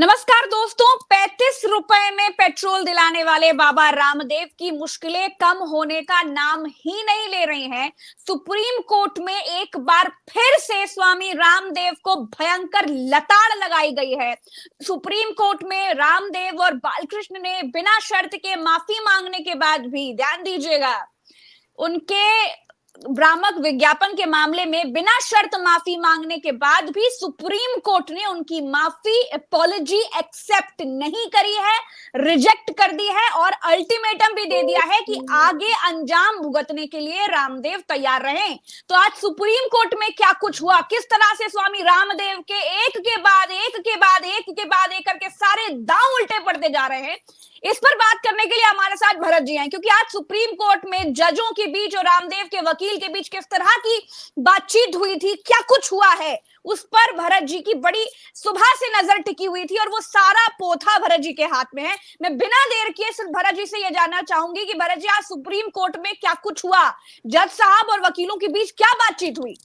नमस्कार दोस्तों। 35 रुपए में पेट्रोल दिलाने वाले बाबा रामदेव की मुश्किलें कम होने का नाम ही नहीं ले रही हैं। सुप्रीम कोर्ट में एक बार फिर से स्वामी रामदेव को भयंकर लताड़ लगाई गई है। सुप्रीम कोर्ट में रामदेव और बालकृष्ण ने बिना शर्त के माफी मांगने के बाद भी, ध्यान दीजिएगा, उनके भ्रामक विज्ञापन के मामले में बिना शर्त माफी मांगने के बाद भी सुप्रीम कोर्ट ने उनकी माफी अपॉलजी एक्सेप्ट नहीं करी है, रिजेक्ट कर दी है और अल्टीमेटम भी दे दिया है कि आगे अंजाम भुगतने के लिए रामदेव तैयार रहें। तो आज सुप्रीम कोर्ट में क्या कुछ हुआ, किस तरह से स्वामी रामदेव के एक के बाद एक के बाद एक के बाद एक करके सारे दांव उल्टे पड़ते जा रहे हैं, इस पर बात करने के लिए हमारे साथ भरत जी हैं। क्योंकि आज सुप्रीम कोर्ट में जजों के बीच और रामदेव के वकील के बीच किस तरह की बातचीत हुई थी, क्या कुछ हुआ है, उस पर भरत जी की बड़ी सुबह से नजर टिकी हुई थी और वो सारा पोथा भरत जी के हाथ में है। मैं बिना देर किए सिर्फ भरत जी से यह जानना चाहूंगी कि भरत जी, आज सुप्रीम कोर्ट में क्या कुछ हुआ, जज साहब और वकीलों के बीच क्या बातचीत हुई?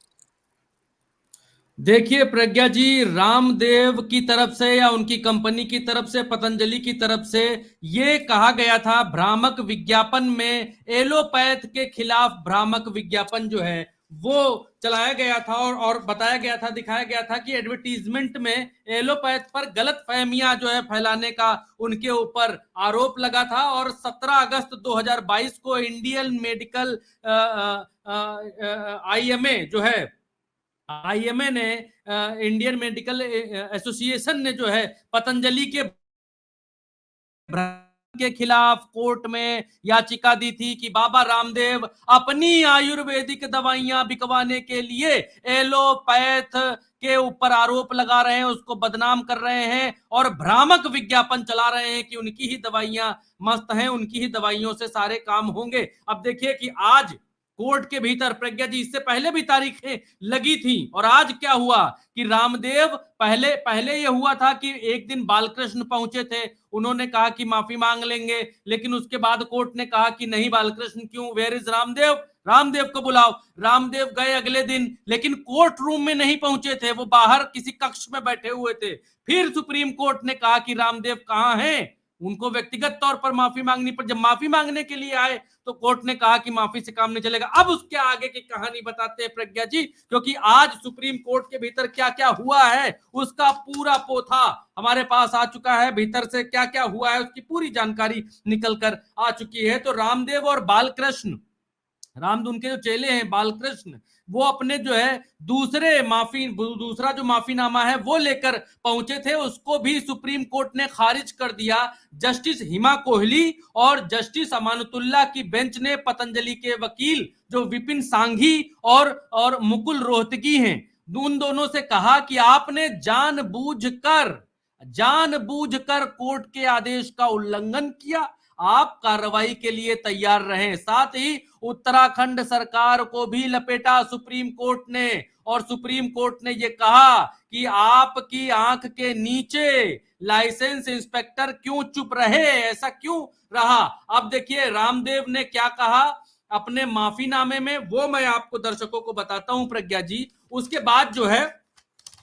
देखिए प्रज्ञा जी, रामदेव की तरफ से या उनकी कंपनी की तरफ से, पतंजलि की तरफ से ये कहा गया था भ्रामक विज्ञापन में, एलोपैथ के खिलाफ भ्रामक विज्ञापन जो है वो चलाया गया था और बताया गया था, दिखाया गया था कि एडवर्टीजमेंट में एलोपैथ पर गलत फहमियां जो है फैलाने का उनके ऊपर आरोप लगा था। और 17 अगस्त 2022 को इंडियन मेडिकल आईएमए जो है, आईएमए ने, इंडियन मेडिकल एसोसिएशन ने जो है पतंजलि के खिलाफ कोर्ट में याचिका दी थी कि बाबा रामदेव अपनी आयुर्वेदिक दवाइयां बिकवाने के लिए एलोपैथ के ऊपर आरोप लगा रहे हैं, उसको बदनाम कर रहे हैं और भ्रामक विज्ञापन चला रहे हैं कि उनकी ही दवाइयां मस्त हैं, उनकी ही दवाइयों से सारे काम होंगे। अब देखिए कि आज कोर्ट के भीतर, प्रज्ञा जी, इससे पहले भी तारीखें लगी थी और आज क्या हुआ कि रामदेव, पहले पहले यह हुआ था कि एक दिन बालकृष्ण पहुंचे थे, उन्होंने कहा कि माफी मांग लेंगे, लेकिन उसके बाद कोर्ट ने कहा कि नहीं, बालकृष्ण क्यों, वेयर इज रामदेव, रामदेव को बुलाओ। रामदेव गए अगले दिन, लेकिन कोर्ट रूम में नहीं पहुंचे थे, वो बाहर किसी कक्ष में बैठे हुए थे। फिर सुप्रीम कोर्ट ने कहा कि रामदेव कहां हैं, उनको व्यक्तिगत तौर पर माफी मांगनी पड़। जब माफी मांगने के लिए आए तो कोर्ट ने कहा कि माफी से काम नहीं चलेगा। अब उसके आगे की कहानी बताते हैं प्रज्ञा जी, क्योंकि आज सुप्रीम कोर्ट के भीतर क्या क्या हुआ है उसका पूरा पोथा हमारे पास आ चुका है। भीतर से क्या क्या हुआ है उसकी पूरी जानकारी निकल कर आ चुकी है। तो रामदेव और बालकृष्ण, उनके जो चेले हैं बालकृष्ण, वो अपने जो है दूसरा जो माफीनामा है वो लेकर पहुंचे थे, उसको भी सुप्रीम कोर्ट ने खारिज कर दिया। जस्टिस हिमा कोहली और जस्टिस अमानतुल्लाह की बेंच ने पतंजलि के वकील जो विपिन सांघी और मुकुल रोहतगी हैं, उन दोनों से कहा कि आपने जानबूझकर कोर्ट के आदेश का उल्लंघन किया, आप कार्रवाई के लिए तैयार रहें। साथ ही उत्तराखंड सरकार को भी लपेटा सुप्रीम कोर्ट ने, और सुप्रीम कोर्ट ने यह कहा कि आपकी आंख के नीचे लाइसेंस इंस्पेक्टर क्यों चुप रहे, ऐसा क्यों रहा। अब देखिए रामदेव ने क्या कहा अपने माफीनामे में, वो मैं आपको दर्शकों को बताता हूं प्रज्ञा जी। उसके बाद जो है,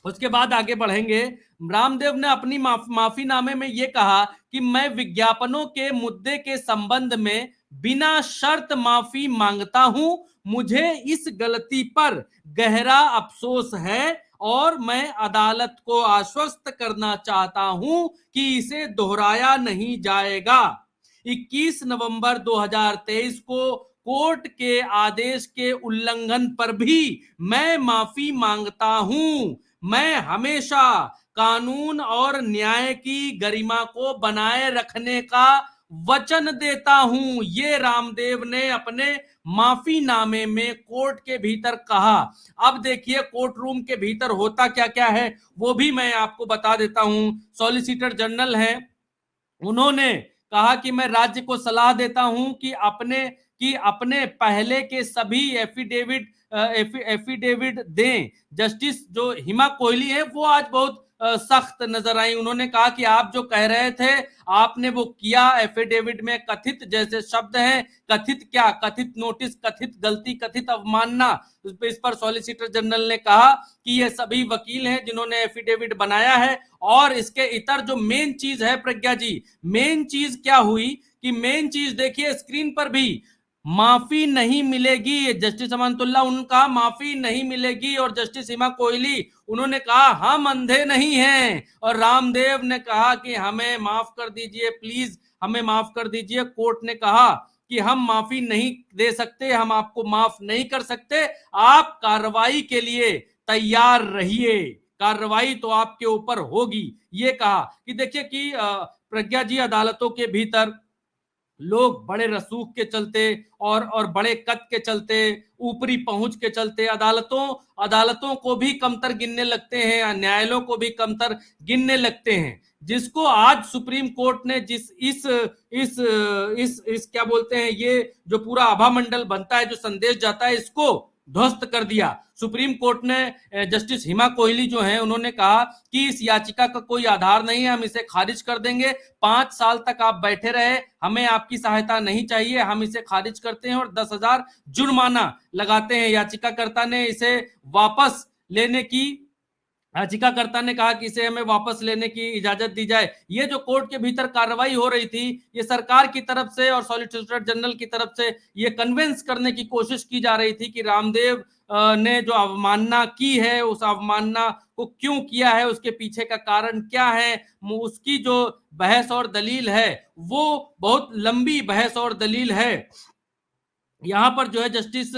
उसके बाद आगे बढ़ेंगे। रामदेव ने अपनी माफीनामे में यह कहा कि मैं विज्ञापनों के मुद्दे के संबंध में बिना शर्त माफी मांगता हूं, मुझे इस गलती पर गहरा अफसोस है और मैं अदालत को आश्वस्त करना चाहता हूं कि इसे दोहराया नहीं जाएगा। 21 नवंबर 2023 को कोर्ट के आदेश के उल्लंघन पर भी मैं माफी मांगता हूं। मैं हमेशा कानून और न्याय की गरिमा को बनाए रखने का वचन देता हूं, ये रामदेव ने अपने माफीनामे में कोर्ट के भीतर कहा। अब देखिए कोर्ट रूम के भीतर होता क्या क्या है वो भी मैं आपको बता देता हूं। सॉलिसिटर जनरल हैं, उन्होंने कहा कि मैं राज्य को सलाह देता हूं कि अपने पहले के सभी एफिडेविट दें। जस्टिस जो हिमा कोहली है वो आज बहुत सख्त नजर आई। उन्होंने कहा कि आप जो कह रहे थे आपने वो किया, एफिडेविट में कथित जैसे शब्द हैं, कथित क्या, कथित नोटिस, कथित गलती, कथित अवमानना, इस पर सॉलिसिटर जनरल ने कहा कि ये सभी वकील हैं जिन्होंने एफिडेविट बनाया है। और इसके इतर जो मेन चीज है प्रज्ञा जी, मेन चीज क्या हुई कि मेन चीज देखिए स्क्रीन पर भी, माफी नहीं मिलेगी। जस्टिस अमानतुल्लाह उनका माफी नहीं मिलेगी, और जस्टिस हिमा कोहली उन्होंने कहा हम अंधे नहीं हैं, और रामदेव ने कहा कि हमें माफ कर दीजिए, प्लीज हमें माफ कर दीजिए। कोर्ट ने कहा कि हम माफी नहीं दे सकते, हम आपको माफ नहीं कर सकते, आप कार्रवाई के लिए तैयार रहिए, कार्रवाई तो आपके ऊपर होगी। ये कहा कि देखिए कि प्रज्ञा जी, अदालतों के भीतर लोग बड़े रसूख के चलते और बड़े कद के चलते, ऊपरी पहुंच के चलते अदालतों को भी कमतर गिनने लगते हैं, न्यायालयों को भी कमतर गिनने लगते हैं। जिसको आज सुप्रीम कोर्ट ने जिस इस क्या बोलते हैं, ये जो पूरा आभा मंडल बनता है, जो संदेश जाता है, इसको ध्वस्त कर दिया। सुप्रीम कोर्ट ने जस्टिस हिमा कोहली जो हैं उन्होंने कहा कि इस याचिका का कोई आधार नहीं है, हम इसे खारिज कर देंगे। 5 साल तक आप बैठे रहे, हमें आपकी सहायता नहीं चाहिए, हम इसे खारिज करते हैं और 10,000 जुर्माना लगाते हैं। याचिकाकर्ता ने इसे वापस लेने की, याचिकाकर्ता ने कहा कि इसे हमें वापस लेने की इजाजत दी जाए। ये जो कोर्ट के भीतर कार्रवाई हो रही थी, ये सरकार की तरफ से और सॉलिसिटर जनरल की तरफ से ये कन्विंस करने की कोशिश की जा रही थी कि रामदेव ने जो अवमानना की है, उस अवमानना को क्यों किया है, उसके पीछे का कारण क्या है, उसकी जो बहस और दलील है वो बहुत लंबी बहस और दलील है। यहाँ पर जो है जस्टिस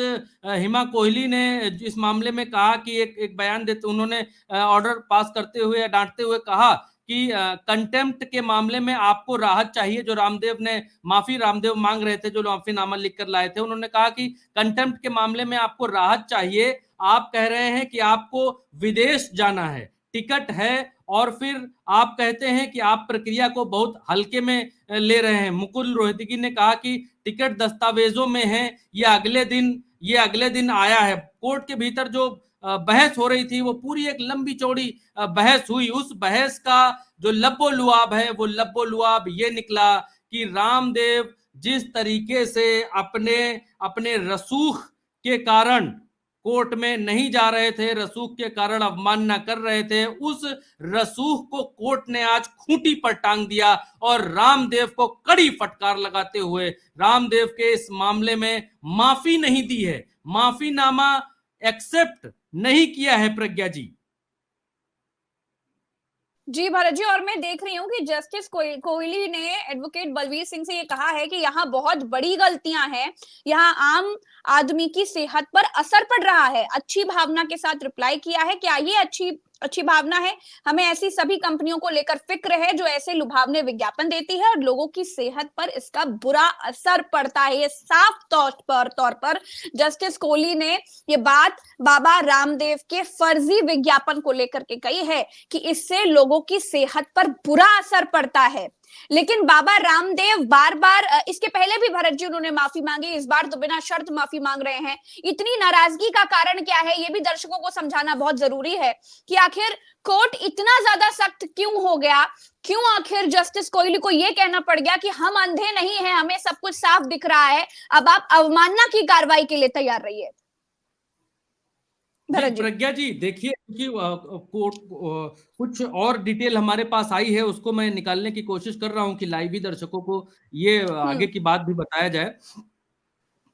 हिमा कोहली ने इस मामले में कहा कि एक बयान देते, उन्होंने ऑर्डर पास करते हुए या डांटते हुए कहा कि कंटेम्प्ट के मामले में आपको राहत चाहिए। जो रामदेव मांग रहे थे, जो माफीनामा लिखकर लाए थे, उन्होंने कहा कि कंटेम्प्ट के मामले में आपको राहत चाहिए। आप कह रहे हैं कि आपको विदेश जाना है, टिकट है, और फिर आप कहते हैं कि आप प्रक्रिया को बहुत हल्के में ले रहे हैं। मुकुल रोहतगी ने कहा कि टिकट दस्तावेजों में है, ये अगले दिन आया है। कोर्ट के भीतर जो बहस हो रही थी वो पूरी एक लंबी चौड़ी बहस हुई। उस बहस का जो लब्बो लुआब है, वो लब्बो लुआब ये निकला कि रामदेव जिस तरीके से अपने रसूख के कारण कोर्ट में नहीं जा रहे थे, रसूख के कारण अवमानना कर रहे थे, उस रसूख को कोर्ट ने आज खूंटी पर टांग दिया और रामदेव को कड़ी फटकार लगाते हुए रामदेव के इस मामले में माफी नहीं दी है, माफीनामा एक्सेप्ट नहीं किया है प्रज्ञा जी। जी भरत जी, और मैं देख रही हूँ कि जस्टिस कोहली ने एडवोकेट बलवीर सिंह से ये कहा है कि यहाँ बहुत बड़ी गलतियां हैं, यहाँ आम आदमी की सेहत पर असर पड़ रहा है। अच्छी भावना के साथ रिप्लाई किया है। क्या ये अच्छी भावना है? हमें ऐसी सभी कंपनियों को लेकर फिक्र है जो ऐसे लुभावने विज्ञापन देती है और लोगों की सेहत पर इसका बुरा असर पड़ता है। ये साफ तौर पर जस्टिस कोहली ने ये बात बाबा रामदेव के फर्जी विज्ञापन को लेकर के कही है कि इससे लोगों की सेहत पर बुरा असर पड़ता है। लेकिन बाबा रामदेव बार बार, इसके पहले भी भरत जी उन्होंने माफी मांगी, इस बार तो बिना शर्त माफी मांग रहे हैं। इतनी नाराजगी का कारण क्या है, ये भी दर्शकों को समझाना बहुत जरूरी है कि आखिर कोर्ट इतना ज्यादा सख्त क्यों हो गया, क्यों आखिर जस्टिस कोहली को यह कहना पड़ गया कि हम अंधे नहीं हैं, हमें सब कुछ साफ दिख रहा है, अब आप अवमानना की कार्रवाई के लिए तैयार रहिए। प्रज्ञा जी देखिए कि कुछ और डिटेल हमारे पास आई है, उसको मैं निकालने की कोशिश कर रहा हूं कि लाइव ही दर्शकों को ये आगे की बात भी बताया जाए।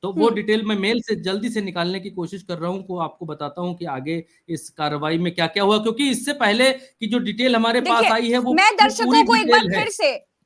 तो वो डिटेल मैं मेल से जल्दी से निकालने की कोशिश कर रहा हूं, को आपको बताता हूं कि आगे इस कार्रवाई में क्या क्या हुआ, क्योंकि इससे पहले की जो डिटेल हमारे पास आई है वो मैं दर्शकों को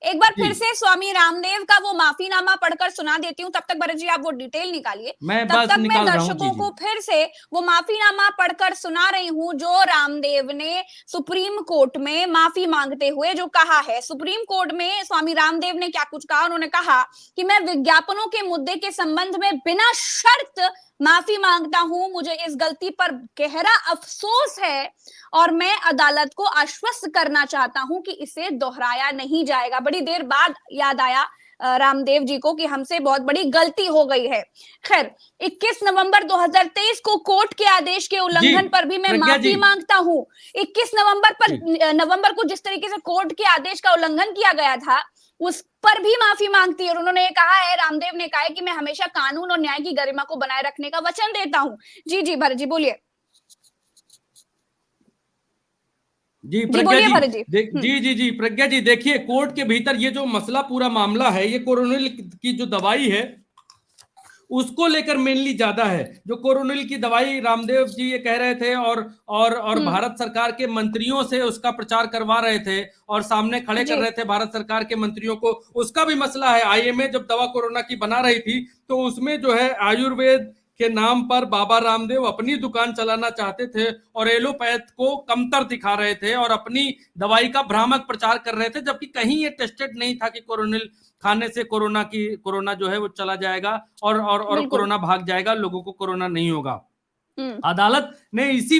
एक बार फिर से स्वामी रामदेव का वो माफीनामा पढ़कर सुना देती हूँ। तब तक भरत जी आप वो डिटेल निकालिए, तब तक मैं दर्शकों को फिर से वो माफीनामा पढ़कर सुना रही हूँ जो रामदेव ने सुप्रीम कोर्ट में माफी मांगते हुए जो कहा है। सुप्रीम कोर्ट में स्वामी रामदेव ने क्या कुछ कहा, उन्होंने कहा कि मैं विज्ञापनों के मुद्दे के संबंध में बिना शर्त माफी मांगता हूं, मुझे इस गलती पर गहरा अफसोस है और मैं अदालत को आश्वस्त करना चाहता हूं कि इसे दोहराया नहीं जाएगा। बड़ी देर बाद याद आया रामदेव जी को कि हमसे बहुत बड़ी गलती हो गई है। खैर, 21 नवंबर 2023 को कोर्ट के आदेश के उल्लंघन पर भी मैं प्रज्ञा जी माफी मांगता हूं। 21 जी नवंबर को जिस तरीके से कोर्ट के आदेश का उल्लंघन किया गया था, उस पर भी माफी मांगती है। और उन्होंने ये कहा है, रामदेव ने कहा है कि मैं हमेशा कानून और न्याय की गरिमा को बनाए रखने का वचन देता हूं। जी जी भरत जी बोलिए। जी जी प्रज्ञा बोलिए जी भरत जी। जी प्रज्ञा जी, देखिए कोर्ट के भीतर ये जो मसला पूरा मामला है, ये कोरोनिल की जो दवाई है उसको लेकर मेनली ज्यादा है। जो कोरोनिल की दवाई रामदेव जी ये कह रहे थे और भारत सरकार के मंत्रियों से उसका प्रचार करवा रहे थे और सामने खड़े कर जी रहे थे भारत सरकार के मंत्रियों को, उसका भी मसला है। आईएमए जब दवा कोरोना की बना रही थी तो उसमें जो है आयुर्वेद के नाम पर बाबा रामदेव अपनी दुकान चलाना चाहते थे और एलोपैथ को कमतर दिखा रहे थे और अपनी दवाई का भ्रामक प्रचार कर रहे थे, जबकि कहीं ये टेस्टेड नहीं था कि कोरोनिल खाने से कोरोना जो है वो चला जाएगा और बिल्कुल। कोरोना भाग जाएगा, लोगों को कोरोना नहीं होगा। हम्म अदालत ने इसी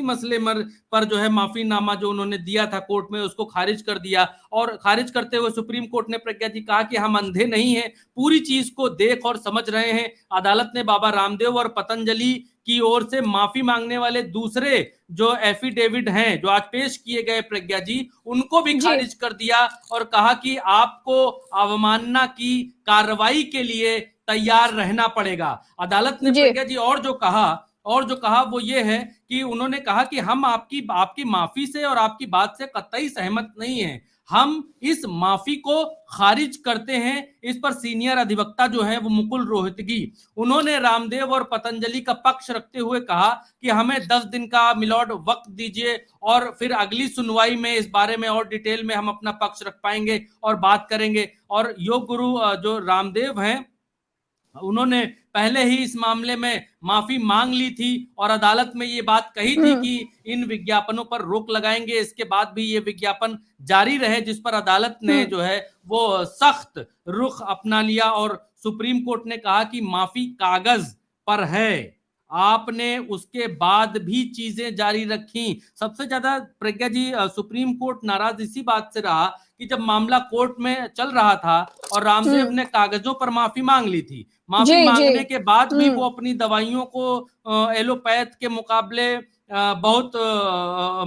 मसले पर जो है माफीनामा जो उन्होंने दिया था कोर्ट में, उसको खारिज कर दिया। और खारिज करते हुए सुप्रीम कोर्ट ने प्रज्ञा जी कहा कि हम अंधे नहीं हैं, पूरी चीज को देख और समझ रहे हैं। अदालत ने बाबा रामदेव और पतंजलि की ओर से माफी मांगने वाले दूसरे जो एफिडेविट हैं जो आज पेश किए गए प्रज्ञा जी, उनको भी जी खारिज कर दिया और कहा कि आपको अवमानना की कार्रवाई के लिए तैयार रहना पड़ेगा। अदालत ने जी प्रज्ञा जी और जो कहा वो ये है कि उन्होंने कहा कि हम आपकी माफी से और आपकी बात से कतई सहमत नहीं हैं, हम इस माफी को खारिज करते हैं। इस पर सीनियर अधिवक्ता जो है वो मुकुल रोहतगी, उन्होंने रामदेव और पतंजलि का पक्ष रखते हुए कहा कि हमें 10 दिन का मिलॉर्ड वक्त दीजिए और फिर अगली सुनवाई में इस बारे में और डिटेल में हम अपना पक्ष रख पाएंगे और बात करेंगे। और योग गुरु जो रामदेव हैं, उन्होंने पहले ही इस मामले में माफी मांग ली थी और अदालत में ये बात कही थी कि इन विज्ञापनों पर रोक लगाएंगे, इसके बाद भी ये विज्ञापन जारी रहे, जिस पर अदालत ने जो है वो सख्त रुख अपना लिया और सुप्रीम कोर्ट ने कहा कि माफी कागज पर है, आपने उसके बाद भी चीजें जारी रखी। सबसे ज्यादा प्रज्ञा जी सुप्रीम कोर्ट नाराज इसी बात से रहा कि जब मामला कोर्ट में चल रहा था और रामदेव ने कागजों पर माफी मांग ली थी, माफी जी जी मांगने के बाद भी वो अपनी दवाइयों को एलोपैथ के मुकाबले बहुत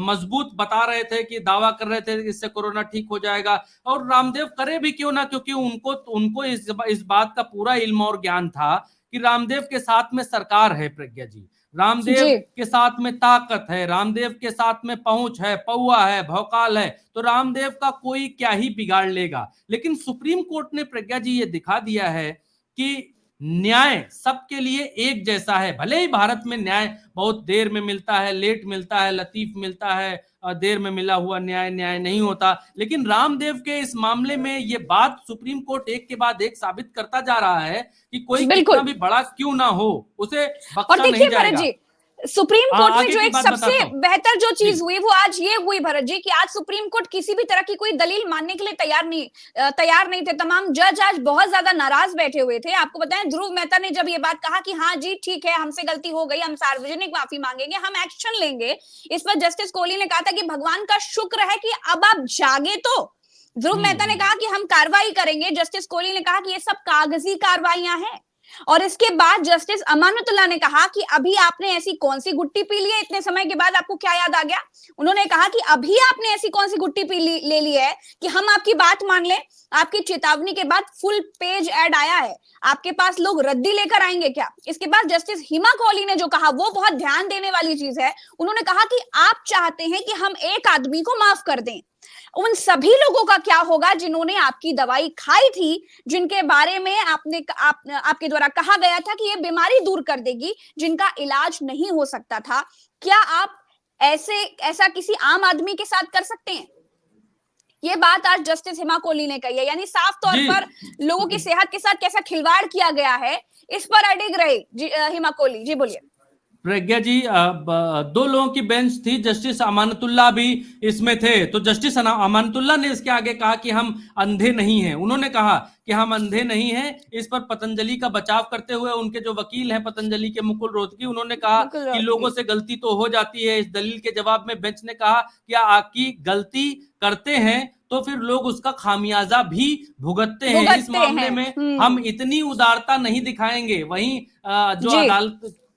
मजबूत बता रहे थे, कि दावा कर रहे थे कि इससे कोरोना ठीक हो जाएगा। और रामदेव करे भी क्यों ना, क्योंकि उनको इस बात का पूरा इल्म और ज्ञान था कि रामदेव के साथ में सरकार है प्रज्ञा जी, रामदेव जी के साथ में ताकत है, रामदेव के साथ में पहुंच है, पौआ है, भौकाल है, तो रामदेव का कोई क्या ही बिगाड़ लेगा। लेकिन सुप्रीम कोर्ट ने प्रज्ञा जी ये दिखा दिया है कि न्याय सबके लिए एक जैसा है। भले ही भारत में न्याय बहुत देर में मिलता है, लेट मिलता है, लतीफ मिलता है, देर में मिला हुआ न्याय न्याय नहीं होता, लेकिन रामदेव के इस मामले में ये बात सुप्रीम कोर्ट एक के बाद एक साबित करता जा रहा है कि कोई कितना बिल्कुल। भी बड़ा क्यों ना हो, उसे और बख्शा नहीं देखिए भरत जाएगा। जी, सुप्रीम कोर्ट में आगे जो की एक बात सबसे बताता हूं बेहतर जो जी। चीज हुई वो आज ये हुई भरत जी कि आज सुप्रीम कोर्ट किसी भी तरह की कोई दलील मानने के लिए तैयार नहीं थे। तमाम जज आज बहुत ज्यादा नाराज बैठे हुए थे। आपको बताएं, ध्रुव मेहता ने जब ये बात कहा कि हाँ जी ठीक है, हमसे गलती हो गई, हम सार्वजनिक माफी मांगेंगे, हम एक्शन लेंगे, इस पर जस्टिस कोहली ने कहा था कि भगवान का शुक्र है कि अब आप जागे तो। ध्रुव मेहता ने कहा कि हम कार्रवाई करेंगे, जस्टिस कोहली ने कहा कि ये सब कागजी कार्रवाइयां हैं। और इसके बाद जस्टिस अमानतुल्लाह ने कहा कि अभी आपने ऐसी कौन सी गुट्टी पी ली है, इतने समय के बाद आपको क्या याद आ गया। उन्होंने कहा कि अभी आपने ऐसी कौन सी गुट्टी ले ली है कि हम आपकी बात मान लें। आपकी चेतावनी के बाद फुल पेज ऐड आया है, आपके पास लोग रद्दी लेकर आएंगे क्या। इसके बाद जस्टिस हिमा कोहली ने जो कहा वो बहुत ध्यान देने वाली चीज है। उन्होंने कहा कि आप चाहते हैं कि हम एक आदमी को माफ कर दें, उन सभी लोगों का क्या होगा जिन्होंने आपकी दवाई खाई थी, जिनके बारे में आपके द्वारा कहा गया था कि ये बीमारी दूर कर देगी, जिनका इलाज नहीं हो सकता था। क्या आप ऐसा किसी आम आदमी के साथ कर सकते हैं? ये बात आज जस्टिस हिमा कोहली ने कही है। यानी साफ तौर जी पर लोगों की सेहत के साथ कैसा खिलवाड़ किया गया है, इस पर अडिग रही हिमा कोहली। जी बोलिए। प्रज्ञा जी, दो लोगों की बेंच थी, जस्टिस अमानतुल्लाह भी इसमें थे, तो जस्टिस अमानतुल्लाह ने इसके आगे कहा कि हम अंधे नहीं हैं। उन्होंने कहा कि हम अंधे नहीं हैं। इस पर पतंजलि का बचाव करते हुए उनके जो वकील हैं पतंजलि के, मुकुल रोहतगी, उन्होंने कहा कि लोगों से गलती तो हो जाती है। इस दलील के जवाब में बेंच ने कहा कि आपकी गलती करते हैं तो फिर लोग उसका खामियाजा भी भुगतते हैं। इस मामले में हम इतनी उदारता नहीं दिखाएंगे। वहीं जो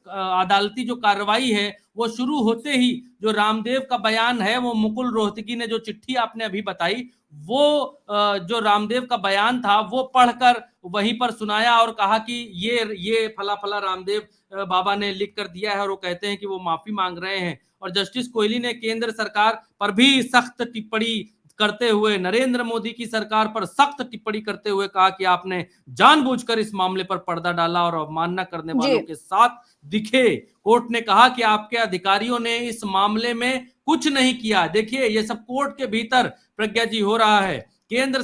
अदालती जो कार्रवाई है वो शुरू होते ही जो रामदेव का बयान है, वो मुकुल रोहतगी ने जो चिट्ठी आपने अभी बताई, वो जो रामदेव का बयान था वो पढ़कर वहीं पर सुनाया और कहा कि ये फला फला रामदेव बाबा ने लिख कर दिया है और वो कहते हैं कि वो माफी मांग रहे हैं। और जस्टिस कोहली ने केंद्र सरकार पर भी सख्त टिप्पणी करते हुए, नरेंद्र मोदी की सरकार पर सख्त टिप्पणी करते हुए कहा कि आपने जानबूझकर इस मामले पर पर्दा डाला और अवमानना करने वालों के साथ दिखे। कोर्ट ने कहा कि आपके अधिकारियों ने इस मामले में कुछ नहीं किया। देखिए, ये सब कोर्ट के भीतर प्रज्ञा जी हो रहा है। केंद्र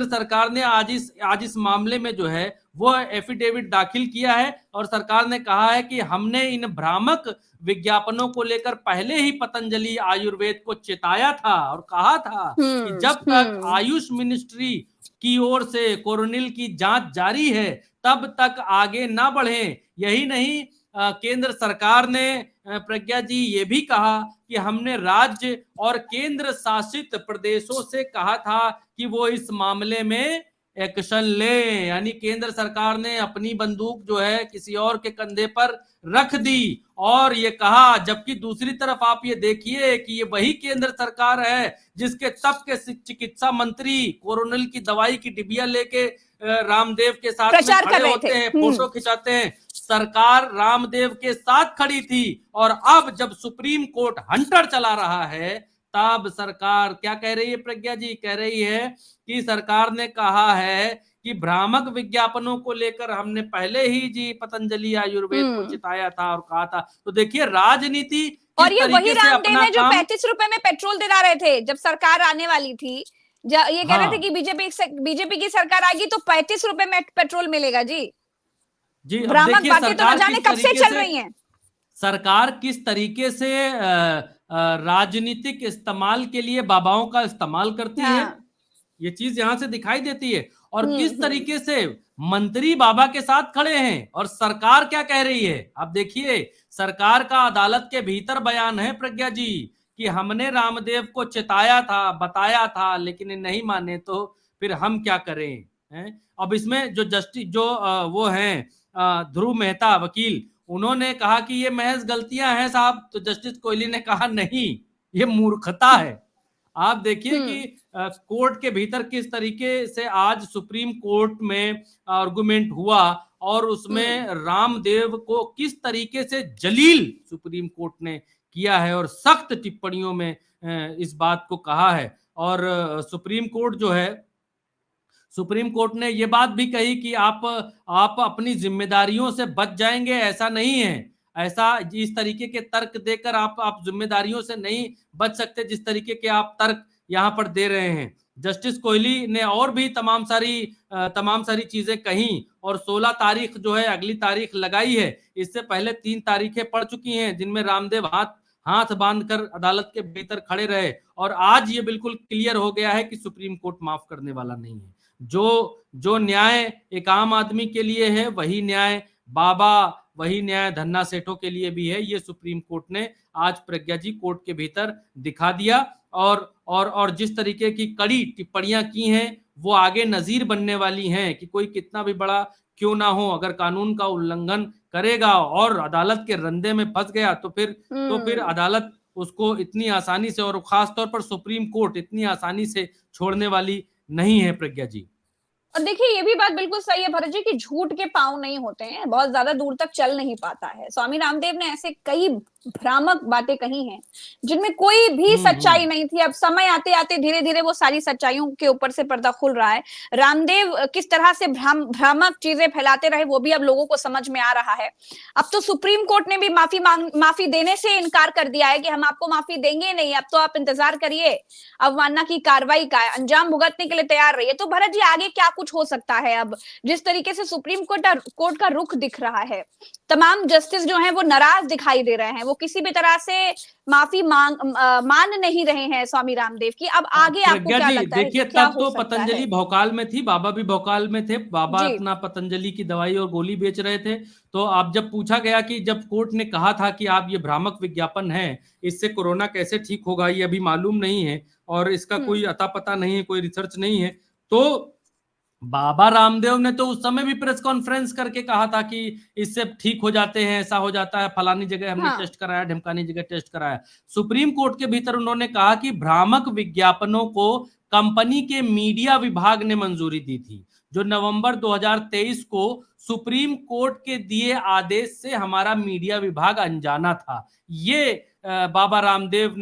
सरकार ने आज इस मामले में जो है वो एफिडेविट दाखिल किया है और सरकार ने कहा है कि हमने इन भ्रामक विज्ञापनों को लेकर पहले ही पतंजलि आयुर्वेद को चेताया था और कहा था कि जब तक आयुष मिनिस्ट्री की ओर से कोरोनिल की जांच जारी है तब तक आगे ना बढ़े। यही नहीं, केंद्र सरकार ने प्रज्ञा जी ये भी कहा कि हमने राज्य और केंद्र शासित प्रदेशों से कहा था कि वो इस मामले में एक्शन ले। यानी केंद्र सरकार ने अपनी बंदूक जो है किसी और के कंधे पर रख दी और ये कहा, जबकि दूसरी तरफ आप ये देखिए कि ये वही केंद्र सरकार है जिसके तब के चिकित्सा मंत्री कोरोनिल की दवाई की डिबिया लेके रामदेव के साथ में खड़े होते हैं, फोटो खिंचाते हैं। सरकार रामदेव के साथ खड़ी थी और अब जब सुप्रीम कोर्ट हंटर चला रहा है तब सरकार क्या कह रही है? प्रज्ञा जी कह रही है कि सरकार ने कहा है कि भ्रामक विज्ञापनों को लेकर हमने पहले ही जी पतंजलि आयुर्वेद को चिताया था और कहा था। तो देखिए राजनीति, और ये वही रामदेव है जो 35 रुपए में पेट्रोल दिला रहे थे जब सरकार आने वाली थी। ये कह रहे थे कि बीजेपी की सरकार आएगी तो 35 रुपए में पेट्रोल मिलेगा जी। भ्रामक बातें तो न जाने कब से चल रही हैं। सरकार किस तरीके से राजनीतिक इस्तेमाल के लिए बाबाओं का इस्तेमाल करती है, ये चीज यहां से दिखाई देती है। और किस तरीके से मंत्री बाबा के साथ खड़े हैं और सरकार क्या कह रही है। अब देखिए, सरकार का अदालत के भीतर बयान है प्रज्ञा जी कि हमने रामदेव को चेताया था, बताया था, लेकिन नहीं माने तो फिर हम क्या करें हैं? अब इसमें जो जस्टिस वो हैं ध्रुव मेहता वकील, उन्होंने कहा कि ये महज गलतियां हैं साहब। तो जस्टिस कोहली ने कहा नहीं, ये मूर्खता है। आप देखिए कि कोर्ट के भीतर किस तरीके से आज सुप्रीम कोर्ट में आर्गुमेंट हुआ और उसमें रामदेव को किस तरीके से जलील सुप्रीम कोर्ट ने किया है और सख्त टिप्पणियों में इस बात को कहा है। और सुप्रीम कोर्ट ने यह बात भी कही कि आप अपनी जिम्मेदारियों से बच जाएंगे, ऐसा नहीं है। ऐसा इस तरीके के तर्क देकर आप जिम्मेदारियों से नहीं बच सकते जिस तरीके के आप तर्क यहाँ पर दे रहे हैं। जस्टिस कोहली ने और भी तमाम सारी चीजें कही और 16 तारीख जो है अगली तारीख लगाई है। इससे पहले 3 तारीखें पड़ चुकी हैं जिनमें रामदेव हाथ बांधकर अदालत के भीतर खड़े रहे और आज ये बिल्कुल क्लियर हो गया है कि सुप्रीम कोर्ट माफ करने वाला नहीं है। जो न्याय एक आम आदमी के लिए है वही न्याय धन्ना सेठों के लिए भी है। ये सुप्रीम कोर्ट ने आज प्रज्ञा जी कोर्ट के भीतर दिखा दिया और जिस तरीके की कड़ी टिप्पणियां की हैं वो आगे नजीर बनने वाली हैं कि कोई कितना भी बड़ा क्यों ना हो, अगर कानून का उल्लंघन करेगा और अदालत के रंदे में फंस गया तो फिर अदालत उसको इतनी आसानी से और खासतौर पर सुप्रीम कोर्ट इतनी आसानी से छोड़ने वाली नहीं है प्रज्ञा जी। और देखिए ये भी बात बिल्कुल सही है भरत जी कि झूठ के पांव नहीं होते हैं, बहुत ज्यादा दूर तक चल नहीं पाता है। स्वामी रामदेव ने ऐसे कई भ्रामक बातें कही हैं जिनमें कोई भी सच्चाई नहीं थी। अब समय आते आते धीरे धीरे वो सारी सच्चाइयों के ऊपर से पर्दा खुल रहा है। रामदेव किस तरह से भ्रामक चीजें फैलाते रहे वो भी अब लोगों को समझ में आ रहा है। अब तो सुप्रीम कोर्ट ने भी माफी देने से इनकार कर दिया है कि हम आपको माफी देंगे नहीं, अब तो आप इंतजार करिए, अवमानना की कार्रवाई का अंजाम भुगतने के लिए तैयार रहिए। तो भरत जी आगे क्या कुछ हो सकता है? अब जिस तरीके से सुप्रीम कोर्ट का रुख दिख रहा है, तमाम जस्टिस जो हैं वो नाराज दिखाई दे रहे हैं, वो किसी भी तरह से माफी मान नहीं रहे हैं स्वामी रामदेव की। अब आगे आपको प्रज्ञा क्या जी लगता है देखिए, क्या तब हो तो सकता पतंजलि है? भौकाल में थी, बाबा भी भौकाल में थे, बाबा जी। अपना पतंजलि की दवाई और गोली बेच रहे थे। तो आप जब पूछा गया कि जब कोर्ट ने कहा था कि आप ये भ्रामक विज्ञापन है, इससे कोरोना कैसे ठीक होगा ये अभी मालूम नहीं है और इसका कोई अता पता नहीं है, कोई रिसर्च नहीं है, तो बाबा रामदेव ने तो उस समय भी प्रेस कॉन्फ्रेंस करके कहा था कि इससे ठीक हो जाते हैं, ऐसा हो जाता है, फलानी जगह हमने हाँ। टेस्ट कराया, ढमकानी जगह टेस्ट कराया। सुप्रीम कोर्ट के भीतर उन्होंने कहा कि भ्रामक विज्ञापनों को कंपनी के मीडिया विभाग ने मंजूरी दी थी, जो नवंबर 2023 को सुप्रीम कोर्ट के दिए आदेश से हमारा मीडिया विभाग अनजाना था। ये बाबा रामदेव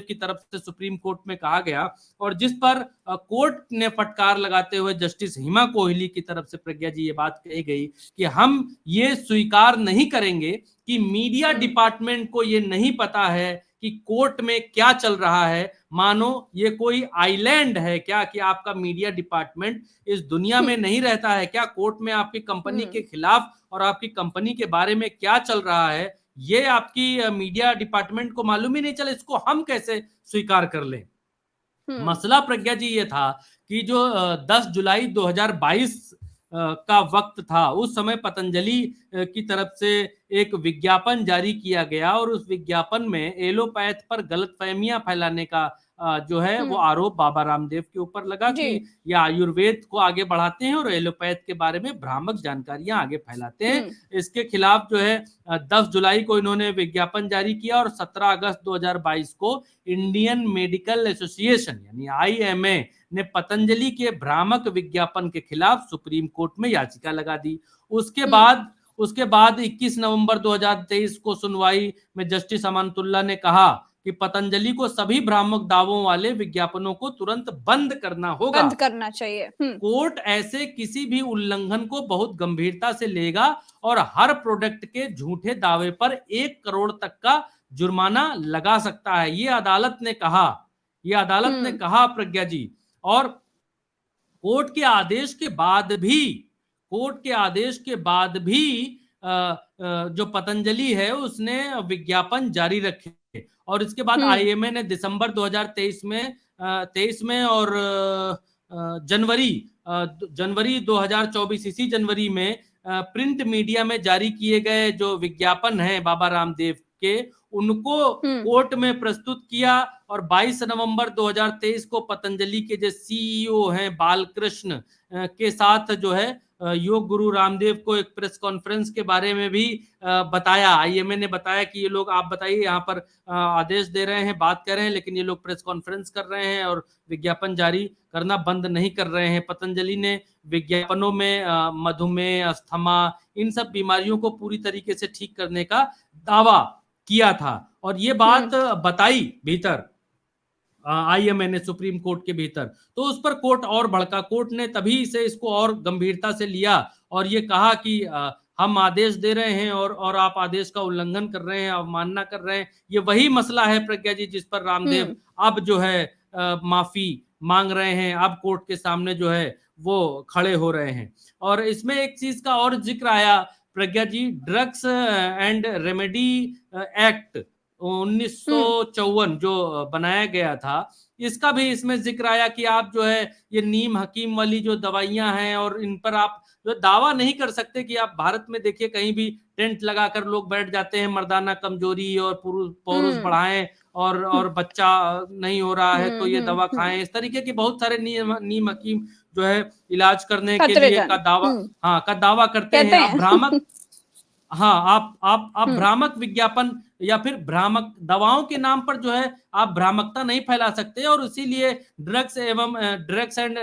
की तरफ से सुप्रीम कोर्ट में कहा गया, और जिस पर कोर्ट ने फटकार लगाते हुए जस्टिस हिमा कोहली की तरफ से प्रज्ञा जी ये बात कही गई कि हम ये स्वीकार नहीं करेंगे कि मीडिया डिपार्टमेंट को ये नहीं पता है कि कोर्ट में क्या चल रहा है। मानो ये कोई आइलैंड है क्या कि आपका मीडिया डिपार्टमेंट इस दुनिया में नहीं रहता है क्या? कोर्ट में आपकी कंपनी के खिलाफ और आपकी कंपनी के बारे में क्या चल रहा है ये आपकी मीडिया डिपार्टमेंट को मालूम ही नहीं चला, इसको हम कैसे स्वीकार कर लें? मसला प्रज्ञा जी ये था कि जो 10 जुलाई 2022 का वक्त था, उस समय पतंजलि की तरफ से एक विज्ञापन जारी किया गया और उस विज्ञापन में एलोपैथ पर गलतफहमियां फैलाने का जो है वो आरोप बाबा रामदेव के ऊपर लगा जी। कि ये आयुर्वेद को आगे बढ़ाते हैं और एलोपैथ के बारे में भ्रामक जानकारियां आगे फैलाते हैं। इसके खिलाफ जो है 10 जुलाई को इन्होंने विज्ञापन जारी किया और 17 अगस्त 2022 को इंडियन मेडिकल एसोसिएशन यानी IMA ने पतंजलि के भ्रामक विज्ञापन के खिलाफ सुप्रीम कोर्ट में याचिका लगा दी। उसके बाद 21 नवंबर 2023 को सुनवाई में जस्टिस अमानतुल्लाह ने कहा कि पतंजलि को सभी भ्रामक दावों वाले विज्ञापनों को तुरंत बंद करना होगा। बंद करना चाहिए। कोर्ट ऐसे किसी भी उल्लंघन को बहुत गंभीरता से लेगा और हर प्रोडक्ट के झूठे दावे पर 1 करोड़ तक का जुर्माना लगा सकता है। ये अदालत ने कहा प्रज्ञा जी। और कोर्ट के आदेश के बाद भी जो पतंजलि है उसने विज्ञापन जारी रखे और इसके बाद IMA ने दिसंबर 2023 में और जनवरी 2024 इसी जनवरी में प्रिंट मीडिया में जारी किए गए जो विज्ञापन हैं बाबा रामदेव के, उनको कोर्ट में प्रस्तुत किया और 22 नवंबर 2023 को पतंजलि के जो CEO हैं बालकृष्ण के साथ जो है योग गुरु रामदेव को एक प्रेस कॉन्फ्रेंस के बारे में भी बताया। IMA ने बताया कि ये लोग, आप बताइए, यहाँ पर आदेश दे रहे हैं, बात कर रहे हैं, लेकिन ये लोग प्रेस कॉन्फ्रेंस कर रहे हैं और विज्ञापन जारी करना बंद नहीं कर रहे हैं। पतंजलि ने विज्ञापनों में मधुमेह, अस्थमा, इन सब बीमारियों को पूरी तरीके से ठीक करने का दावा किया था और ये बात बताई भीतर IMA ने सुप्रीम कोर्ट के भीतर, तो उस पर कोर्ट और भड़का। कोर्ट ने तभी से इसको और गंभीरता से लिया और ये कहा कि हम आदेश दे रहे हैं और आप आदेश का उल्लंघन कर रहे हैं, अवमानना कर रहे हैं। ये वही मसला है प्रज्ञा जी जिस पर रामदेव अब जो है माफी मांग रहे हैं, अब कोर्ट के सामने जो है वो खड़े हो रहे हैं। और इसमें एक चीज का और जिक्र आया प्रज्ञा जी, ड्रग्स एंड रेमेडी एक्ट 1954 जो बनाया गया था, इसका भी इसमें जिक्र आया कि आप जो है ये नीम हकीम वाली जो दवाइयां हैं और इन पर आप जो दावा नहीं कर सकते कि आप भारत में देखिए कहीं भी टेंट लगाकर लोग बैठ जाते हैं, मर्दाना कमजोरी और पौरुष बढ़ाएं और बच्चा नहीं हो रहा है तो ये दवा खाएं। इस तरीके के बहुत सारे नीम हकीम जो है इलाज करने के लिए का दावा करते हैं। आप भ्रामक आप भ्रामक विज्ञापन या फिर भ्रामक दवाओं के नाम पर जो है आप भ्रामकता नहीं फैला सकते और इसीलिए ड्रग्स एंड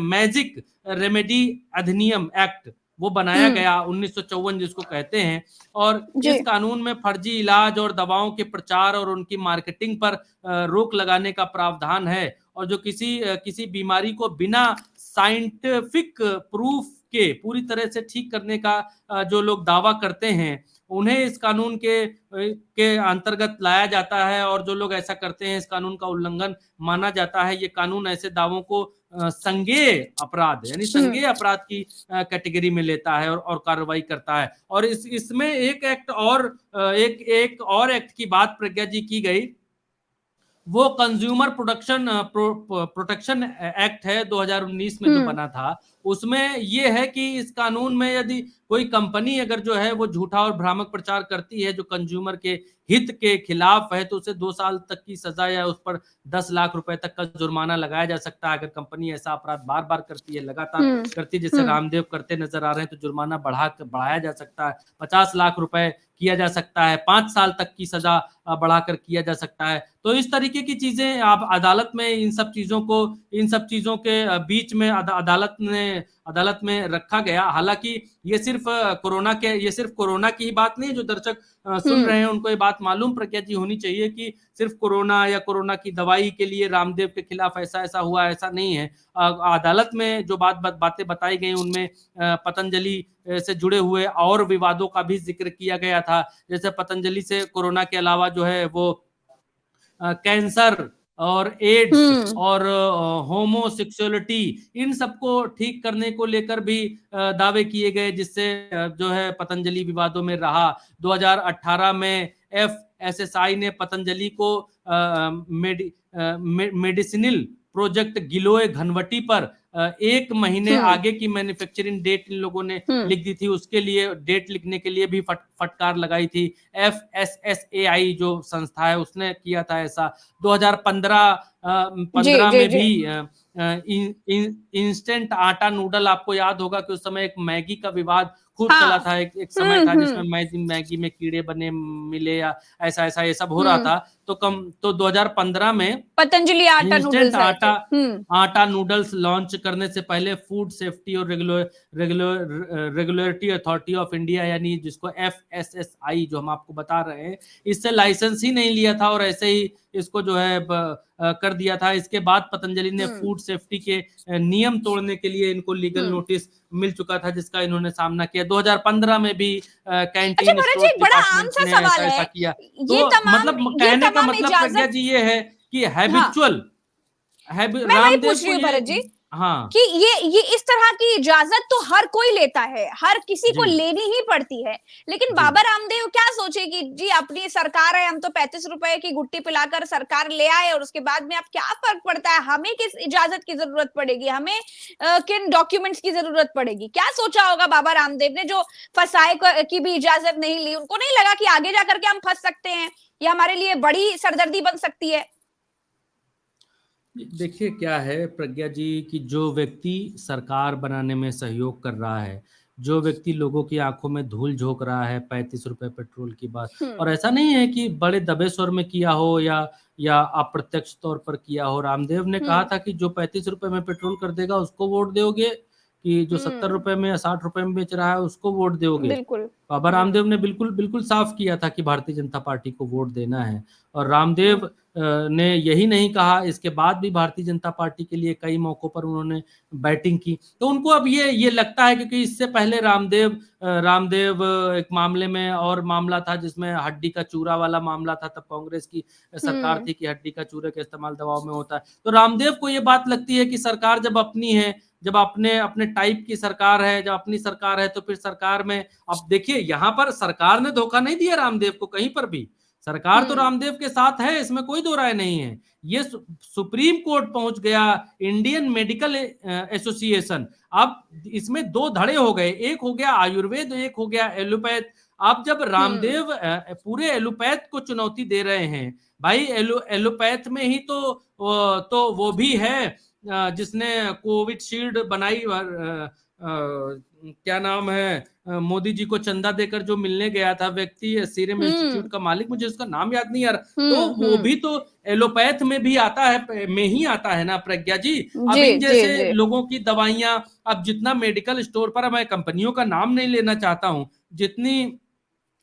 मैजिक रेमेडी अधिनियम एक्ट वो बनाया गया 1954 जिसको कहते हैं। और इस कानून में फर्जी इलाज और दवाओं के प्रचार और उनकी मार्केटिंग पर रोक लगाने का प्रावधान है और जो किसी बीमारी को बिना साइंटिफिक प्रूफ के पूरी तरह से ठीक करने का जो लोग दावा करते हैं उन्हें इस कानून के अंतर्गत लाया जाता है, और जो लोग ऐसा करते हैं इस कानून का उल्लंघन माना जाता है। ये कानून ऐसे दावों को संज्ञेय अपराध यानी संज्ञेय अपराध की कैटेगरी में लेता है और कार्रवाई करता है। और इसमें एक एक्ट और एक और एक्ट की बात प्रज्ञा जी की गई, वो कंज्यूमर प्रोटेक्शन एक्ट है 2019 में जो बना था। उसमें ये है कि इस कानून में यदि कोई कंपनी अगर जो है वो झूठा और भ्रामक प्रचार करती है जो कंज्यूमर के हित के खिलाफ है, तो उसे 2 साल तक की सजा या उस पर 10 लाख रुपए तक का जुर्माना लगाया जा सकता है। अगर कंपनी ऐसा अपराध बार बार करती है, लगातार करती है, जैसे रामदेव करते नजर आ रहे हैं, तो जुर्माना बढ़ाया जा सकता है, 50 लाख रुपए किया जा सकता है, 5 साल तक की सजा बढ़ाकर किया जा सकता है। तो इस तरीके की चीजें आप अदालत में इन सब चीजों के बीच में अदालत में रखा गया। हालांकि ये सिर्फ कोरोना की ही बात नहीं है। जो दर्शक सुन रहे हैं उनको ये बात मालूम प्रज्ञा जी होनी चाहिए कि सिर्फ कोरोना या कोरोना की दवाई के लिए रामदेव के खिलाफ ऐसा हुआ, ऐसा नहीं है। अदालत में जो बातें बताई गई उनमें पतंजलि से जुड़े हुए और विवादों का भी जिक्र किया गया था। जैसे पतंजलि से कोरोना के अलावा जो है वो कैंसर और एड्स और होमोसेक्सुअलिटी, इन सबको ठीक करने को लेकर भी दावे किए गए, जिससे जो है पतंजलि विवादों में रहा। 2018 में FSSAI ने पतंजलि को मेडिसिनल प्रोजेक्ट गिलोय घनवटी पर 1 महीने आगे की मैन्युफैक्चरिंग डेट इन लोगों ने लिख दी थी। उसके लिए डेट लिखने के लिए भी फटकार लगाई थी। FSSAI जो संस्था है उसने किया था ऐसा। 2015 में भी इंस्टेंट आटा नूडल, आपको याद होगा कि उस समय एक मैगी का विवाद खूब चला था। एक समय था जिसमें मैगी में कीड़े बने मिले या ऐसा ये सब हो रहा था। तो 2015 में पतंजलि आटा इंस्टेंट नूडल्स आटा नूडल्स लॉन्च करने से पहले फूड सेफ्टी और रेगुलेटरी अथॉरिटी ऑफ इंडिया यानी जिसको FSSAI जो हम आपको बता रहे हैं, इससे लाइसेंस ही नहीं लिया था और ऐसे ही इसको जो है कर दिया था। इसके बाद पतंजलि ने फूड सेफ्टी के नियम तोड़ने के लिए इनको लीगल नोटिस मिल चुका था, जिसका इन्होंने सामना किया। 2015 में भी कैंटीन स्टोर डिपार्टमेंट ने ऐसा किया। तो मतलब कहने का मतलब प्रज्ञा जी ये है कि हैबिचुअल रामदेव को भरत जी हाँ कि ये इस तरह की इजाजत तो हर कोई लेता है, हर किसी को लेनी ही पड़ती है। लेकिन बाबा रामदेव क्या सोचे कि जी अपनी सरकार है, हम तो 35 रुपए की गुट्टी पिलाकर सरकार ले आए और उसके बाद में अब क्या फर्क पड़ता है, हमें किस इजाजत की जरूरत पड़ेगी, हमें किन डॉक्यूमेंट्स की जरूरत पड़ेगी। क्या सोचा होगा बाबा रामदेव ने जो फसाए की भी इजाजत नहीं ली। उनको नहीं लगा कि आगे जाकर के हम फंस सकते हैं, ये हमारे लिए बड़ी सरदर्दी बन सकती है। देखिए क्या है प्रज्ञा जी कि जो व्यक्ति सरकार बनाने में सहयोग कर रहा है, जो व्यक्ति लोगों की आंखों में धूल झोंक रहा है 35 रुपए पेट्रोल की बात, और ऐसा नहीं है कि बड़े दबे स्वर में किया हो या अप्रत्यक्ष तौर पर किया हो। रामदेव ने कहा था कि जो 35 रुपए में पेट्रोल कर देगा उसको वोट दोगे, कि जो 70 रुपए में या 60 रुपए में बेच रहा है उसको वोट दोगे। बिल्कुल बाबा रामदेव ने बिल्कुल साफ किया था कि भारतीय जनता पार्टी को वोट देना है। और रामदेव ने यही नहीं कहा, इसके बाद भी भारतीय जनता पार्टी के लिए कई मौकों पर उन्होंने बैटिंग की। तो उनको अब ये लगता है, क्योंकि इससे पहले रामदेव एक मामले में और मामला था जिसमें हड्डी का चूरा वाला मामला था, तब कांग्रेस की सरकार थी कि हड्डी का चूरे का इस्तेमाल दवाओं में होता है। तो रामदेव को ये बात लगती है कि सरकार जब अपनी है, जब अपने टाइप की सरकार है, जब अपनी सरकार है, तो फिर सरकार में अब देखिए यहाँ पर सरकार ने धोखा नहीं दिया रामदेव को कहीं पर भी। सरकार तो रामदेव के साथ है, इसमें कोई दो राय नहीं है। ये सुप्रीम कोर्ट पहुंच गया, इंडियन मेडिकल एसोसिएशन। अब इसमें 2 धड़े हो गए, एक हो गया आयुर्वेद, एक हो गया एलोपैथ। अब जब रामदेव पूरे एलोपैथ को चुनौती दे रहे हैं, भाई एलोपैथ में ही तो वो भी है जिसने कोविशील्ड बनाई, क्या नाम है, मोदी जी को चंदा देकर जो मिलने गया था व्यक्ति, सीरम इंस्टीट्यूट का मालिक, मुझे उसका नाम याद नहीं आ रहा। तो वो भी तो एलोपैथ में भी आता है, में ही आता है ना प्रज्ञा जी। अब इन जैसे लोगों की दवाइयां, अब जितना मेडिकल स्टोर पर, मैं कंपनियों का नाम नहीं लेना चाहता हूं,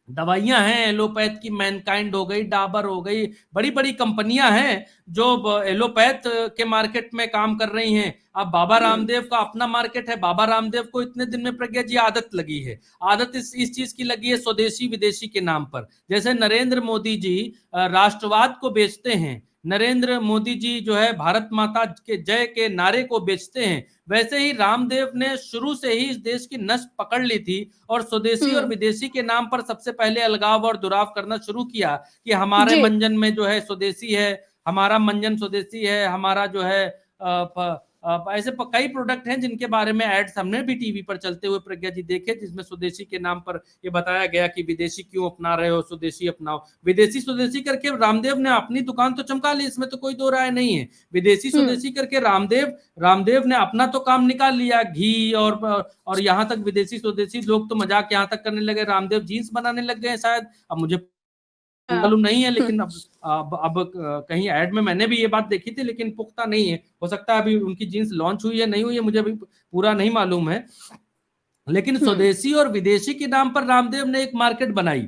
दवाइयां हैं एलोपैथ की, मैनकाइंड हो गई, डाबर हो गई, बड़ी बड़ी कंपनियां हैं जो एलोपैथ के मार्केट में काम कर रही हैं। अब बाबा रामदेव का अपना मार्केट है। बाबा रामदेव को इतने दिन में प्रज्ञा जी आदत लगी है, आदत इस चीज की लगी है स्वदेशी विदेशी के नाम पर। जैसे नरेंद्र मोदी जी राष्ट्रवाद को बेचते हैं, नरेंद्र मोदी जी जो है भारत माता के जय के नारे को बेचते हैं, वैसे ही रामदेव ने शुरू से ही इस देश की नस पकड़ ली थी और स्वदेशी और विदेशी के नाम पर सबसे पहले अलगाव और दुराव करना शुरू किया कि हमारे जी मंजन में जो है स्वदेशी है, हमारा मंजन स्वदेशी है, हमारा जो है ऐसे कई प्रोडक्ट हैं जिनके बारे में एड्स हमने भी टीवी पर चलते हुए प्रज्ञा जी देखे, जिसमें स्वदेशी के नाम पर ये बताया गया कि विदेशी क्यों अपना रहे हो, स्वदेशी अपनाओ। विदेशी स्वदेशी करके रामदेव ने अपनी दुकान तो चमका ली, इसमें तो कोई दो राय नहीं है। विदेशी स्वदेशी करके रामदेव ने अपना तो काम निकाल लिया, घी और यहाँ तक विदेशी स्वदेशी लोग तो मजाक यहाँ तक करने लगे, रामदेव जीन्स बनाने लग गए शायद। अब मुझे मालूम नहीं है, लेकिन अब कहीं ऐड में मैंने भी ये बात देखी थी, लेकिन पुख्ता नहीं है, हो सकता है अभी उनकी जीन्स लॉन्च हुई है नहीं हुई है, मुझे अभी पूरा नहीं मालूम है। लेकिन स्वदेशी और विदेशी के नाम पर रामदेव ने एक मार्केट बनाई।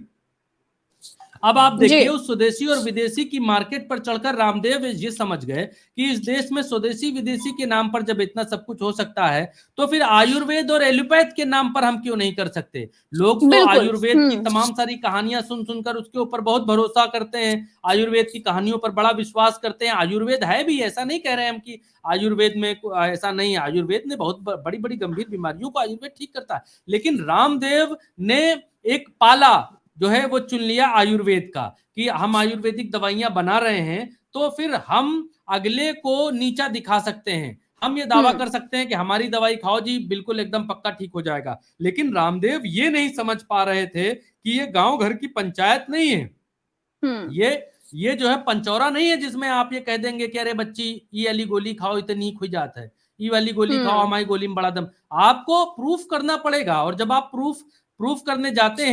अब आप देखिए उस स्वदेशी और विदेशी की मार्केट पर चढ़कर रामदेव ये समझ गए कि इस देश में स्वदेशी विदेशी के नाम पर जब इतना सब कुछ हो सकता है, तो फिर आयुर्वेद और एलोपैथ के नाम पर हम क्यों नहीं कर सकते। लोग तो आयुर्वेद की तमाम सारी कहानियां सुन सुनकर उसके ऊपर बहुत भरोसा करते हैं, आयुर्वेद की कहानियों पर बड़ा विश्वास करते हैं। आयुर्वेद है भी, ऐसा नहीं कह रहे हैं हम कि आयुर्वेद में ऐसा नहीं है, आयुर्वेद ने बहुत बड़ी बड़ी गंभीर बीमारियों को आयुर्वेद ठीक करता है। लेकिन रामदेव ने एक पाला जो है वो चुन लिया आयुर्वेद का कि हम आयुर्वेदिक दवाइयां बना रहे हैं, तो फिर हम अगले को नीचा दिखा सकते हैं, हम ये दावा कर सकते हैं कि हमारी दवाई खाओ जी, बिल्कुल एकदम पक्का ठीक हो जाएगा। लेकिन रामदेव ये नहीं समझ पा रहे थे कि ये गांव घर की पंचायत नहीं है, ये जो है पंचौरा नहीं है जिसमें आप ये कह देंगे कि अरे बच्ची ये वाली गोली खाओ इतनी खुज जाता है, ये वाली गोली खाओ हमारी गोली में बड़ा दम। आपको प्रूफ करना पड़ेगा, और जब आप प्रूफ करने जाते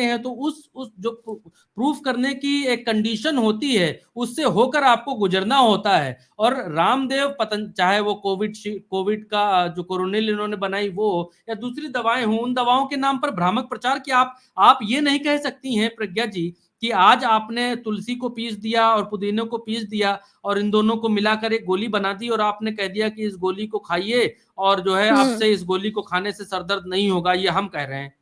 हैं तो उस जो प्रूफ करने की एक कंडीशन होती है उससे होकर आपको गुजरना होता है। और रामदेव पतन चाहे वो कोविड का जो कोरोनिल इन्होंने बनाई वो या दूसरी दवाएं हों, उन दवाओं के नाम पर भ्रामक प्रचार कि आप ये नहीं कह सकती हैं प्रज्ञा जी कि आज आपने तुलसी को पीस दिया और पुदीने को पीस दिया और इन दोनों को मिलाकर एक गोली बना दी और आपने कह दिया कि इस गोली को खाइए और जो है अब से इस गोली को खाने से सरदर्द नहीं होगा। ये हम कह रहे हैं,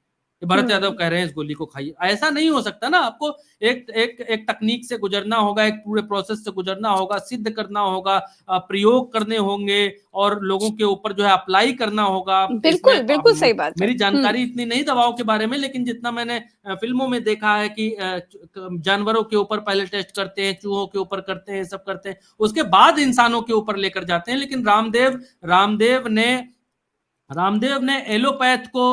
भरत यादव कह रहे हैं इस गोली को खाइए, ऐसा नहीं हो सकता ना। आपको एक तकनीक से गुजरना होगा, एक पूरे प्रोसेस से गुजरना होगा, सिद्ध करना होगा, प्रयोग करने होंगे और लोगों के ऊपर जो है अप्लाई करना होगा। बिल्कुल बिल्कुल सही बात है। मेरी जानकारी इतनी नहीं दवाओं के बारे में, लेकिन जितना मैंने फिल्मों में देखा है कि जानवरों के ऊपर पहले टेस्ट करते हैं, चूहों के ऊपर करते हैं, सब करते हैं, उसके बाद इंसानों के ऊपर लेकर जाते हैं। लेकिन रामदेव ने एलोपैथ को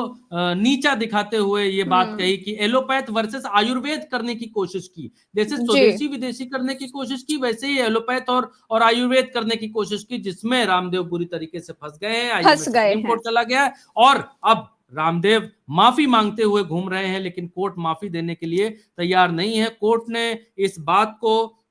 नीचा दिखाते हुए ये बात कही कि एलोपैथ वर्सेस आयुर्वेद करने की कोशिश की। जैसे स्वदेशी विदेशी करने की कोशिश की, वैसे ही एलोपैथ और आयुर्वेद करने की कोशिश की, जिसमें रामदेव बुरी तरीके से फंस गए हैं। सुप्रीम कोर्ट चला गया है और अब रामदेव माफी मांगते हुए घूम रहे हैं, लेकिन कोर्ट माफी देने के लिए तैयार नहीं है। कोर्ट ने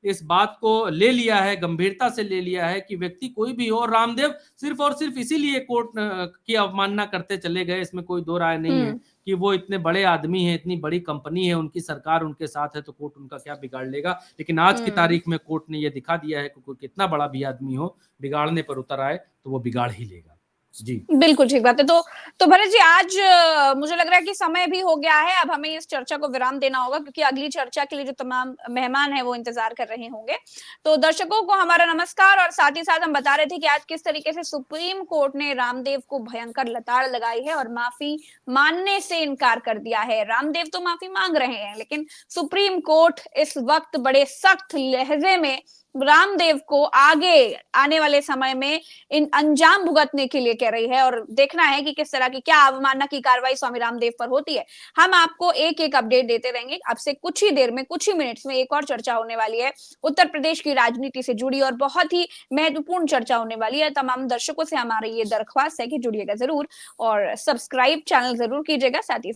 इस बात को ले लिया है, गंभीरता से ले लिया है कि व्यक्ति कोई भी हो, और रामदेव सिर्फ और सिर्फ इसीलिए कोर्ट की अवमानना करते चले गए, इसमें कोई दो राय नहीं है कि वो इतने बड़े आदमी हैं, इतनी बड़ी कंपनी है, उनकी सरकार उनके साथ है, तो कोर्ट उनका क्या बिगाड़ लेगा। लेकिन आज की तारीख में कोर्ट ने यह दिखा दिया है कि कोई कितना बड़ा भी आदमी हो, बिगाड़ने पर उतर आए तो वो बिगाड़ ही लेगा। जी बिल्कुल ठीक बात है। तो भरत जी, आज मुझे लग रहा है कि समय भी हो गया है, अब हमें इस चर्चा को विराम देना होगा, क्योंकि अगली चर्चा के लिए जो तमाम मेहमान हैं वो इंतजार कर रहे होंगे। तो दर्शकों को हमारा नमस्कार, और साथ ही साथ हम बता रहे थे कि आज किस तरीके से सुप्रीम कोर्ट ने रामदेव को भयंकर लताड़ लगाई है और माफी मानने से इनकार कर दिया है। रामदेव तो माफी मांग रहे हैं, लेकिन सुप्रीम कोर्ट इस वक्त बड़े सख्त लहजे में रामदेव को आगे आने वाले समय में इन अंजाम भुगतने के लिए कह रही है, और देखना है कि किस तरह की क्या अवमानना की कार्रवाई स्वामी रामदेव पर होती है। हम आपको एक एक अपडेट देते रहेंगे। अब से कुछ ही देर में, कुछ ही मिनट्स में एक और चर्चा होने वाली है उत्तर प्रदेश की राजनीति से जुड़ी, और बहुत ही महत्वपूर्ण चर्चा होने वाली है। तमाम दर्शकों से हमारी ये दरख्वास्त है कि जुड़िएगा जरूर और सब्सक्राइब चैनल जरूर कीजिएगा, साथ ही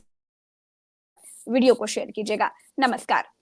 वीडियो को शेयर कीजिएगा। नमस्कार।